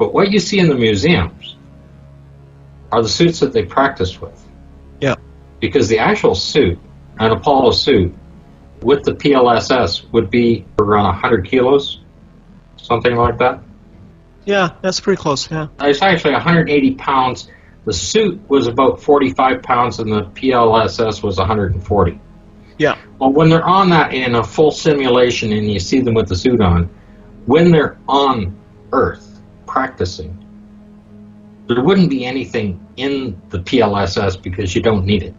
But what you see in the museums are the suits that they practiced with. Yeah. Because the actual suit, an Apollo suit, with the PLSS would be around 100 kilos, something like that. Yeah, that's pretty close, yeah. It's actually 180 pounds. The suit was about 45 pounds and the PLSS was 140. Yeah. Well, when they're on that in a full simulation and you see them with the suit on, when they're on Earth practicing, there wouldn't be anything in the PLSS because you don't need it.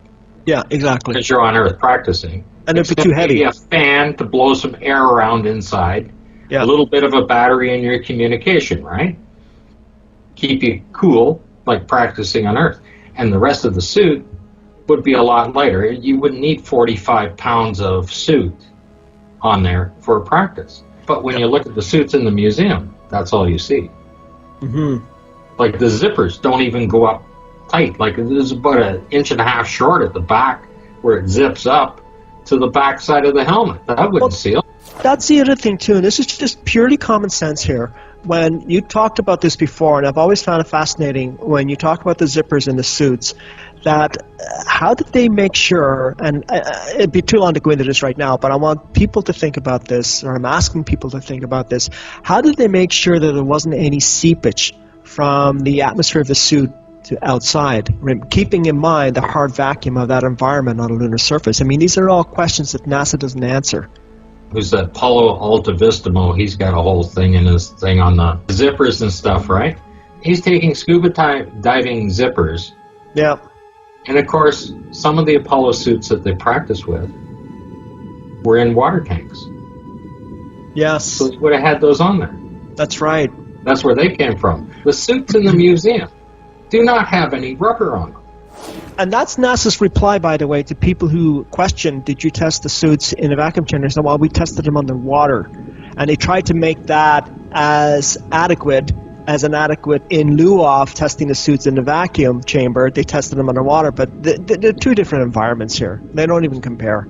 Yeah, exactly. Because you're on Earth practicing. And it'd be too heavy. Maybe a fan to blow some air around inside. Yeah. A little bit of a battery in your communication, right? Keep you cool, like practicing on Earth. And the rest of the suit would be a lot lighter. You wouldn't need 45 pounds of suit on there for practice. But when you look at the suits in the museum, that's all you see. Mm-hmm. Like the zippers don't even go up tight. Like there's about 1.5 inches short at the back where it zips up to the back side of the helmet. That wouldn't seal. That's the other thing, too. And this is just purely common sense here. When you talked about this before, and I've always found it fascinating when you talk about the zippers in the suits, that how did they make sure, and it'd be too long to go into this right now, but I want people to think about this, or I'm asking people to think about this. How did they make sure that there wasn't any seepage from the atmosphere of the suit to outside, keeping in mind the hard vacuum of that environment on a lunar surface? I mean, these are all questions that NASA doesn't answer. Who's that Paulo Altavistamo? He's got a whole thing in his thing on the zippers and stuff, right? He's taking scuba diving zippers. Yeah. And of course, some of the Apollo suits that they practiced with were in water tanks. Yes. So they would have had those on there. That's right. That's where they came from. The suits in the museum do not have any rubber on them. And that's NASA's reply, by the way, to people who question, did you test the suits in a vacuum chamber? They said, well, we tested them underwater. And they tried to make that as adequate in lieu of testing the suits in the vacuum chamber. They tested them underwater, but they're two different environments here. They don't even compare.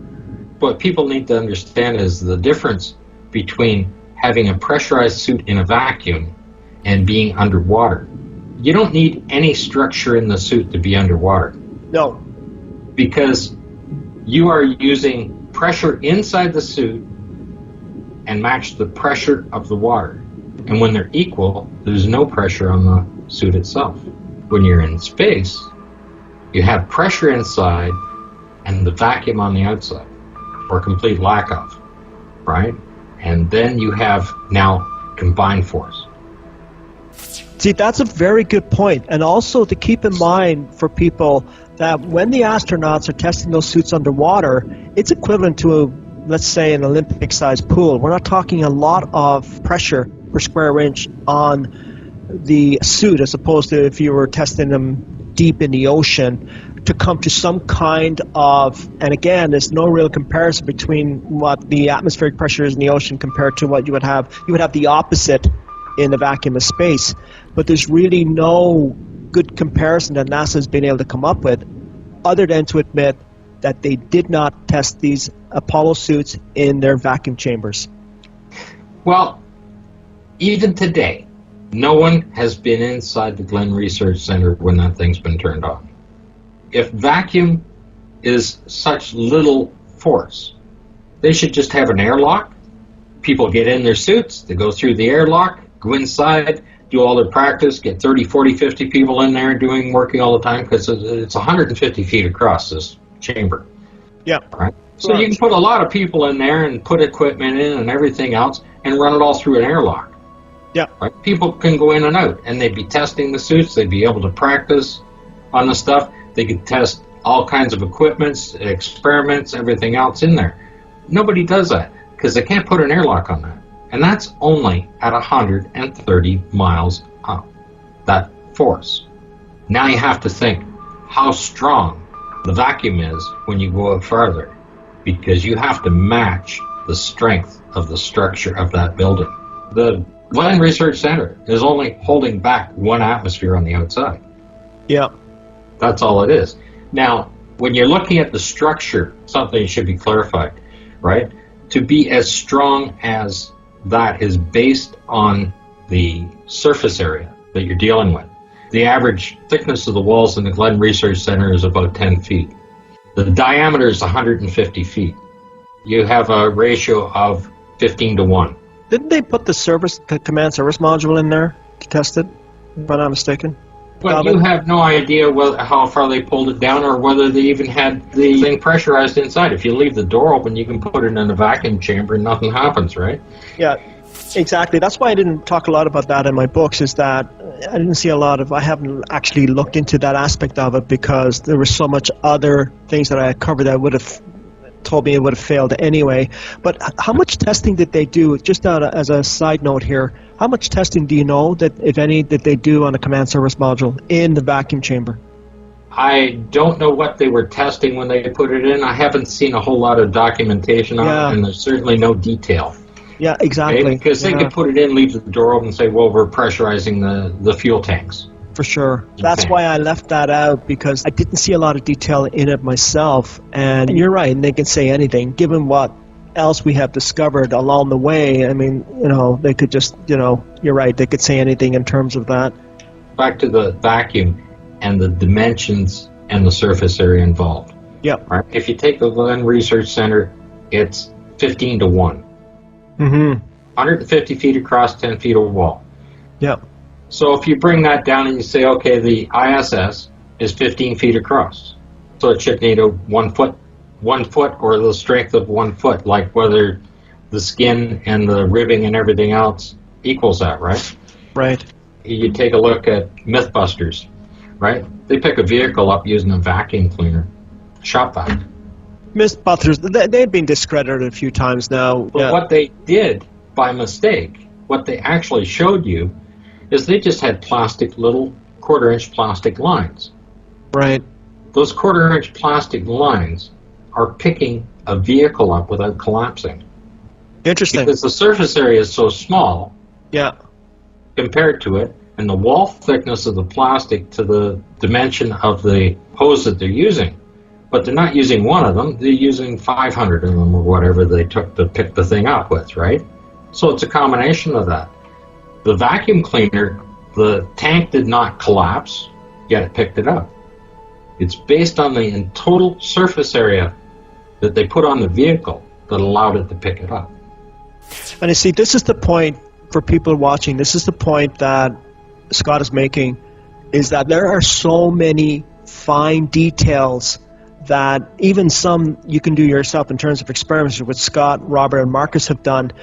What people need to understand is the difference between having a pressurized suit in a vacuum and being underwater. You don't need any structure in the suit to be underwater. No. Because you are using pressure inside the suit and match the pressure of the water. And when they're equal, there's no pressure on the suit itself. When you're in space, you have pressure inside and the vacuum on the outside, or complete lack of, right? And then you have now combined force. See, that's a very good point. And also to keep in mind for people that when the astronauts are testing those suits underwater, it's equivalent to, let's say, an Olympic-sized pool. We're not talking a lot of pressure per square inch on the suit as opposed to if you were testing them deep in the ocean to come to some kind of, and again, there's no real comparison between what the atmospheric pressure is in the ocean compared to what you would have. You would have the opposite in the vacuum of space. But there's really no good comparison that NASA has been able to come up with other than to admit that they did not test these Apollo suits in their vacuum chambers. Well, even today, no one has been inside the Glenn Research Center when that thing's been turned on. If vacuum is such little force, they should just have an airlock. People get in their suits, they go through the airlock, go inside, do all their practice, get 30, 40, 50 people in there working all the time because it's 150 feet across this chamber. Yeah. Right? So you can put a lot of people in there and put equipment in and everything else and run it all through an airlock. Yeah. Right? People can go in and out and they'd be testing the suits. They'd be able to practice on the stuff. They could test all kinds of equipments, experiments, everything else in there. Nobody does that because they can't put an airlock on that. And that's only at 130 miles up, that force. Now you have to think how strong the vacuum is when you go out farther, because you have to match the strength of the structure of that building. The Glenn Research Center is only holding back 1 atmosphere on the outside. Yeah. That's all it is. Now, when you're looking at the structure, something should be clarified, right? To be as strong as that is based on the surface area that you're dealing with. The average thickness of the walls in the Glenn Research Center is about 10 feet. The diameter is 150 feet. You have a ratio of 15 to 1. Didn't they put the command service module in there to test it, if I'm not mistaken? Well, you have no idea how far they pulled it down or whether they even had the thing pressurized inside. If you leave the door open, you can put it in a vacuum chamber and nothing happens, right? Yeah, exactly. That's why I didn't talk a lot about that in my books, is that I haven't actually looked into that aspect of it because there was so much other things that I had covered that would have told me it would have failed anyway. But how much testing did they do, just as a side note here, how much testing do you know, that if any, that they do on a command service module in the vacuum chamber? I don't know what they were testing when they put it in. I haven't seen a whole lot of documentation on it, and there's certainly no detail. Yeah, exactly. Because they could put it in, leave the door open, and say, well, we're pressurizing the fuel tanks. For sure. That's why I left that out, because I didn't see a lot of detail in it myself. And you're right, and they can say anything. Given what else we have discovered along the way, I mean, they could just, you're right, they could say anything in terms of that. Back to the vacuum and the dimensions and the surface area involved. Yep. Right? If you take the Glenn Research Center, it's 15 to 1. Mm-hmm. 150 feet across, 10 feet of wall. Yep. So if you bring that down and you say, okay, the ISS is 15 feet across, so it should need a 1 foot or the strength of 1 foot, like whether the skin and the ribbing and everything else equals that, right? Right. You take a look at Mythbusters, right? They pick a vehicle up using a vacuum cleaner, shop vac. Mythbusters, they've been discredited a few times now. But what they did by mistake, what they actually showed you, is they just had little quarter-inch plastic lines. Right. Those quarter-inch plastic lines are picking a vehicle up without collapsing. Interesting. Because the surface area is so small compared to it, and the wall thickness of the plastic to the dimension of the hose that they're using. But they're not using one of them, they're using 500 of them or whatever they took to pick the thing up with, right? So it's a combination of that. The vacuum cleaner, the tank did not collapse, yet it picked it up. It's based on the total surface area that they put on the vehicle that allowed it to pick it up. And you see, this is the point for people watching, this is the point that Scott is making, is that there are so many fine details that even some you can do yourself in terms of experiments, which Scott, Robert, and Marcus have done.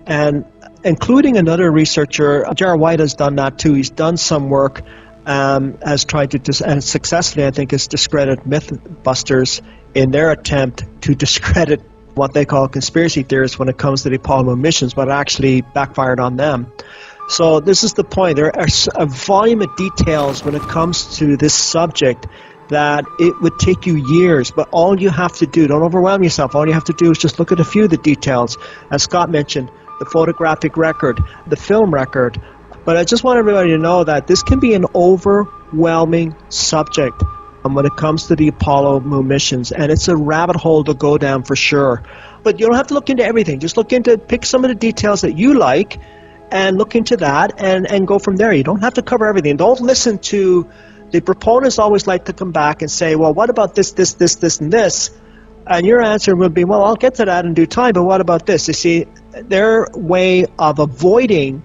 And including another researcher, Jared White has done that too. He's done some work, has tried to, and successfully, I think, has discredited Mythbusters in their attempt to discredit what they call conspiracy theorists when it comes to the Apollo missions, but actually backfired on them. So this is the point. There are a volume of details when it comes to this subject that it would take you years, but all you have to do, don't overwhelm yourself, all you have to do is just look at a few of the details. As Scott mentioned, the photographic record, the film record. But I just want everybody to know that this can be an overwhelming subject when it comes to the Apollo moon missions, and it's a rabbit hole to go down for sure. But you don't have to look into everything. Just pick some of the details that you like and look into that and go from there. You don't have to cover everything. Don't listen to the proponents. Always like to come back and say, well, what about this, and this? And your answer would be, well, I'll get to that in due time, but what about this? You see, their way of avoiding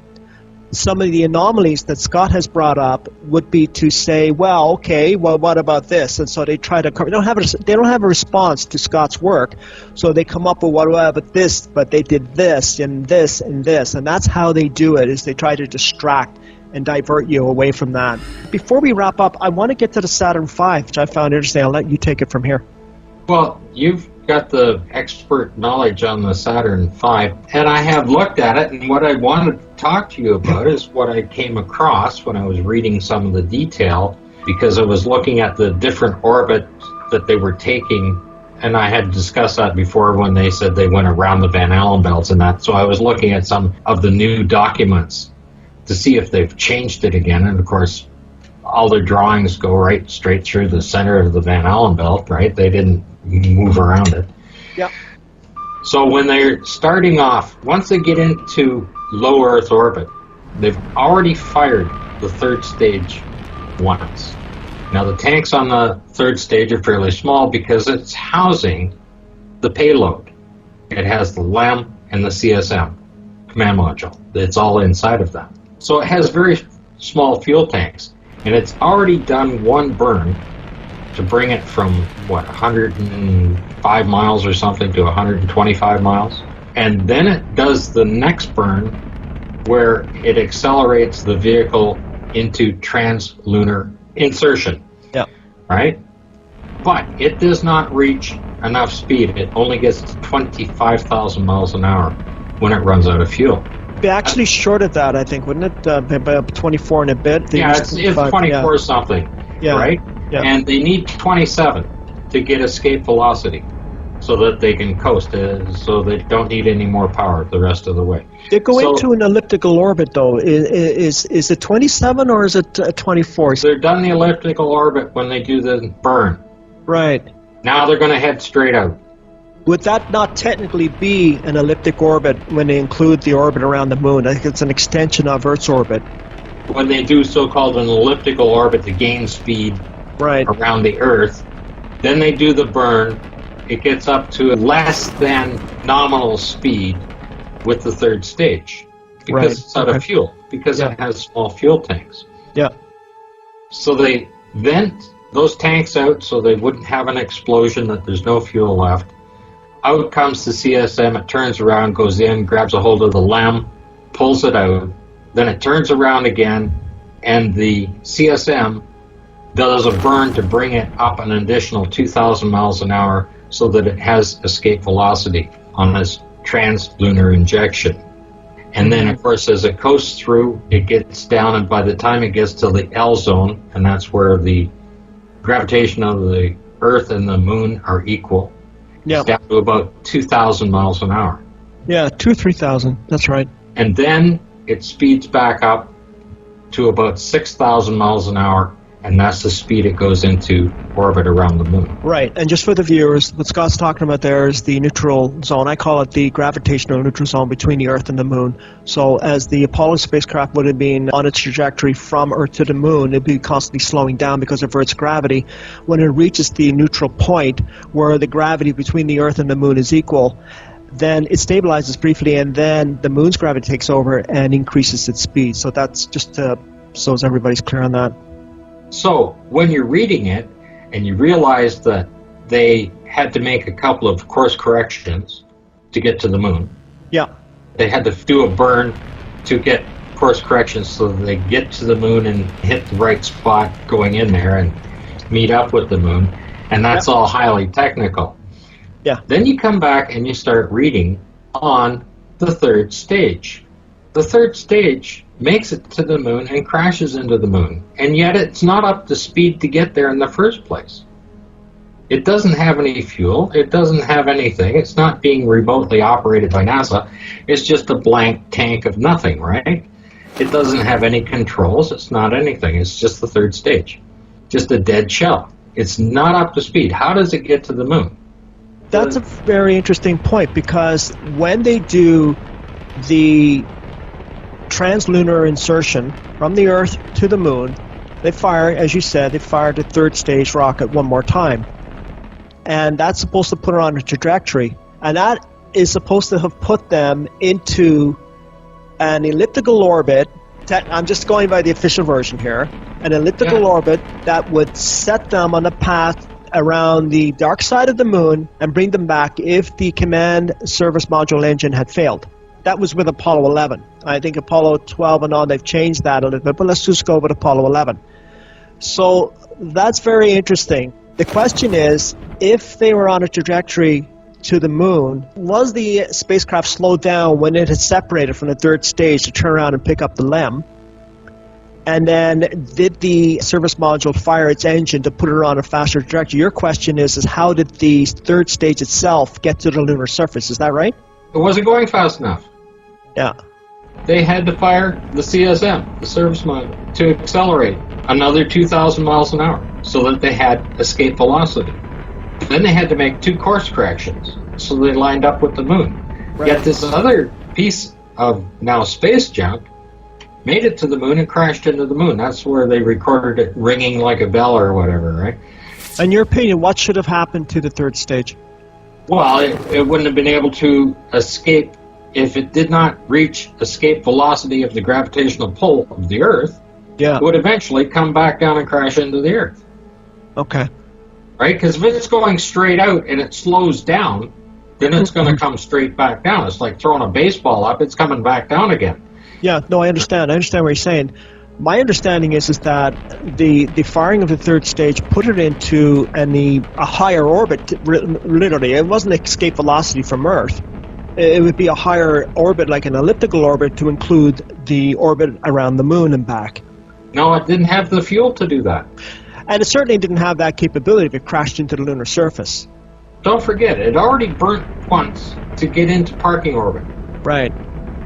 some of the anomalies that Scott has brought up would be to say, well, okay, well, what about this? And so they try to cover. They don't have a response to Scott's work, so they come up with what about this? But they did this and this and this, and that's how they do it. Is they try to distract and divert you away from that. Before we wrap up, I want to get to the Saturn V, which I found interesting. I'll let you take it from here. Well, you've got the expert knowledge on the Saturn V, and I have looked at it, and what I wanted to talk to you about is what I came across when I was reading some of the detail, because I was looking at the different orbits that they were taking, and I had discussed that before when they said they went around the Van Allen belts and that, so I was looking at some of the new documents to see if they've changed it again, and of course, all their drawings go right straight through the center of the Van Allen belt, right? They didn't move around it. Yeah. So when they're starting off, once they get into low Earth orbit, they've already fired the third stage once. Now, the tanks on the third stage are fairly small because it's housing the payload. It has the LEM and the CSM command module. It's all inside of that. So it has very small fuel tanks, and it's already done one burn to bring it from, 105 miles or something to 125 miles. And then it does the next burn where it accelerates the vehicle into trans-lunar insertion. Yeah. Right? But it does not reach enough speed. It only gets to 25,000 miles an hour when it runs out of fuel. They actually shorted that, I think, wouldn't it? About 24 and a bit. Yeah, it's 24 something, right? Yeah. And they need 27 to get escape velocity so that they can coast, so they don't need any more power the rest of the way. They go into an elliptical orbit, though. Is it 27 or is it 24? They're done the elliptical orbit when they do the burn. Right. Now they're going to head straight out. Would that not technically be an elliptic orbit when they include the orbit around the moon? I think it's an extension of Earth's orbit. When they do so-called an elliptical orbit to gain speed around the Earth, then they do the burn. It gets up to less than nominal speed with the third stage because it's out of fuel, because it has small fuel tanks. Yeah. So they vent those tanks out so they wouldn't have an explosion, that there's no fuel left. Out comes the CSM, it turns around, goes in, grabs a hold of the LEM, pulls it out, then it turns around again, and the CSM does a burn to bring it up an additional 2,000 miles an hour so that it has escape velocity on this trans-lunar injection. And then, of course, as it coasts through, it gets down, and by the time it gets to the L zone, and that's where the gravitation of the Earth and the Moon are equal, it's down to about 2,000 miles an hour. Yeah, 3,000, that's right. And then it speeds back up to about 6,000 miles an hour, and that's the speed it goes into orbit around the moon. Right, and just for the viewers, what Scott's talking about there is the neutral zone. I call it the gravitational neutral zone between the Earth and the moon. So as the Apollo spacecraft would have been on its trajectory from Earth to the moon, it would be constantly slowing down because of Earth's gravity. When it reaches the neutral point where the gravity between the Earth and the moon is equal, then it stabilizes briefly, and then the moon's gravity takes over and increases its speed. So that's just so as everybody's clear on that. So when you're reading it and you realize that they had to make a couple of course corrections to get to the moon. Yeah. They had to do a burn to get course corrections so that they get to the moon and hit the right spot going in there and meet up with the moon. And that's all highly technical. Yeah. Then you come back and you start reading on the third stage. The third stage makes it to the moon and crashes into the moon, and yet it's not up to speed to get there in the first place. It doesn't have any fuel, it doesn't have anything, it's not being remotely operated by NASA, it's just a blank tank of nothing, right? It doesn't have any controls, it's not anything, it's just the third stage. Just a dead shell. It's not up to speed. How does it get to the moon? That's a very interesting point, because when they do the translunar insertion from the Earth to the moon, they fire, as you said, they fired the third stage rocket one more time. And that's supposed to put it on a trajectory. And that is supposed to have put them into an elliptical orbit. I'm just going by the official version here. An elliptical orbit that would set them on a path around the dark side of the moon and bring them back if the command service module engine had failed. That was with Apollo 11. I think Apollo 12 and on, they've changed that a little bit, but let's just go with Apollo 11. So that's very interesting. The question is, if they were on a trajectory to the moon, was the spacecraft slowed down when it had separated from the third stage to turn around and pick up the LEM? And then did the service module fire its engine to put it on a faster trajectory? Your question is how did the third stage itself get to the lunar surface? Is that right? It wasn't going fast enough. Yeah. They had to fire the CSM, the service module, to accelerate another 2,000 miles an hour so that they had escape velocity. Then they had to make 2 course corrections so they lined up with the moon. Right. Yet this other piece of now space junk made it to the moon and crashed into the moon. That's where they recorded it ringing like a bell or whatever, right? In your opinion, what should have happened to the third stage? Well, it wouldn't have been able to escape if it did not reach escape velocity of the gravitational pull of the Earth. Yeah. It would eventually come back down and crash into the Earth. Okay. Right? Because if it's going straight out and it slows down, then it's going to come straight back down. It's like throwing a baseball up. It's coming back down again. Yeah, no, I understand. I understand what you're saying. My understanding is that the firing of the third stage put it into a higher orbit, literally. It wasn't escape velocity from Earth. It would be a higher orbit, like an elliptical orbit, to include the orbit around the moon and back. No, it didn't have the fuel to do that. And it certainly didn't have that capability if it crashed into the lunar surface. Don't forget, it already burnt once to get into parking orbit. Right.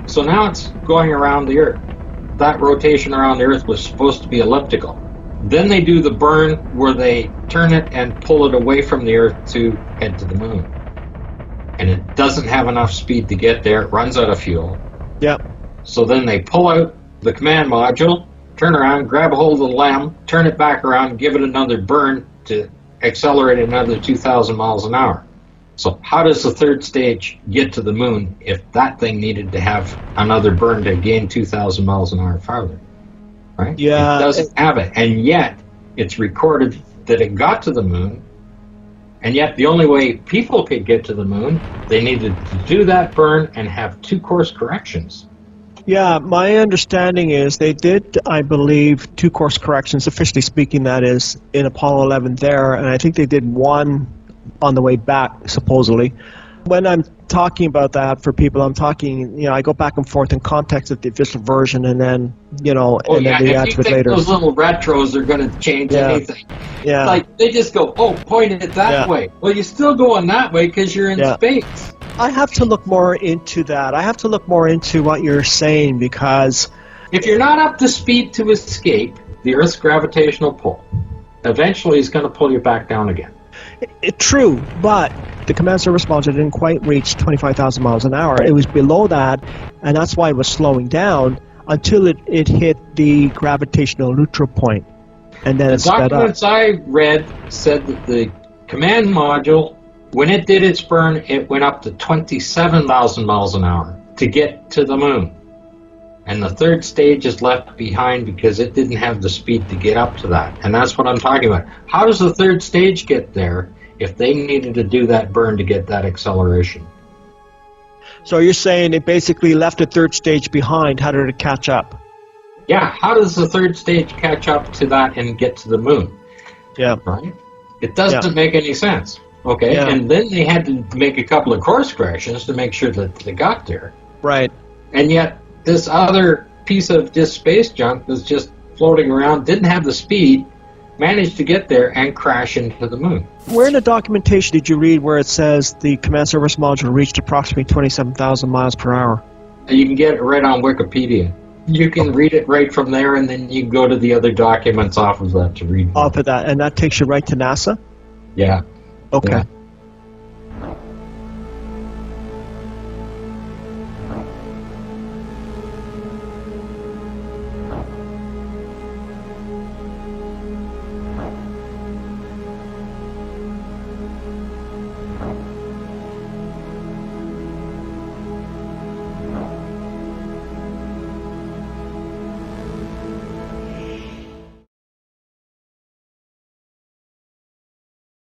So now it's going around the Earth. That rotation around the Earth was supposed to be elliptical. Then they do the burn where they turn it and pull it away from the Earth to head to the moon. And it doesn't have enough speed to get there. It runs out of fuel. Yep. So then they pull out the command module, turn around, grab a hold of the LEM, turn it back around, give it another burn to accelerate another 2,000 miles an hour. So how does the third stage get to the moon if that thing needed to have another burn to gain 2,000 miles an hour farther? Right? Yeah. It doesn't have it. And yet, it's recorded that it got to the moon. And yet, the only way people could get to the moon, they needed to do that burn and have 2 course corrections. Yeah, my understanding is they did, I believe, 2 course corrections, officially speaking, that is, in Apollo 11 there. And I think they did 1 on the way back, supposedly. When I'm talking about that for people, I'm talking, I go back and forth in context of the official version and then, then react to it later. Those little retros are going to change anything. Yeah. Like, they just go, point it that way. Well, you're still going that way because you're in space. I have to look more into that. I have to look more into what you're saying because... If you're not up to speed to escape the Earth's gravitational pull, eventually it's going to pull you back down again. True, but the command service module didn't quite reach 25,000 miles an hour. It was below that, and that's why it was slowing down until it hit the gravitational neutral point, and then it sped up. The documents I read said that the command module, when it did its burn, it went up to 27,000 miles an hour to get to the moon. And the third stage is left behind because it didn't have the speed to get up to that. And that's what I'm talking about. How does the third stage get there if they needed to do that burn to get that acceleration? So you're saying it basically left the third stage behind. How did it catch up? Yeah, how does the third stage catch up to that and get to the moon? Yeah. Right? It doesn't make any sense. Okay, and then they had to make a couple of course corrections to make sure that they got there. Right. And yet, this other piece of just space junk that's just floating around, didn't have the speed, managed to get there and crash into the moon. Where in the documentation did you read where it says the command service module reached approximately 27,000 miles per hour? You can get it right on Wikipedia. You can read it right from there, and then you can go to the other documents off of that to read. Off of that, and that takes you right to NASA? Yeah. Okay. Yeah.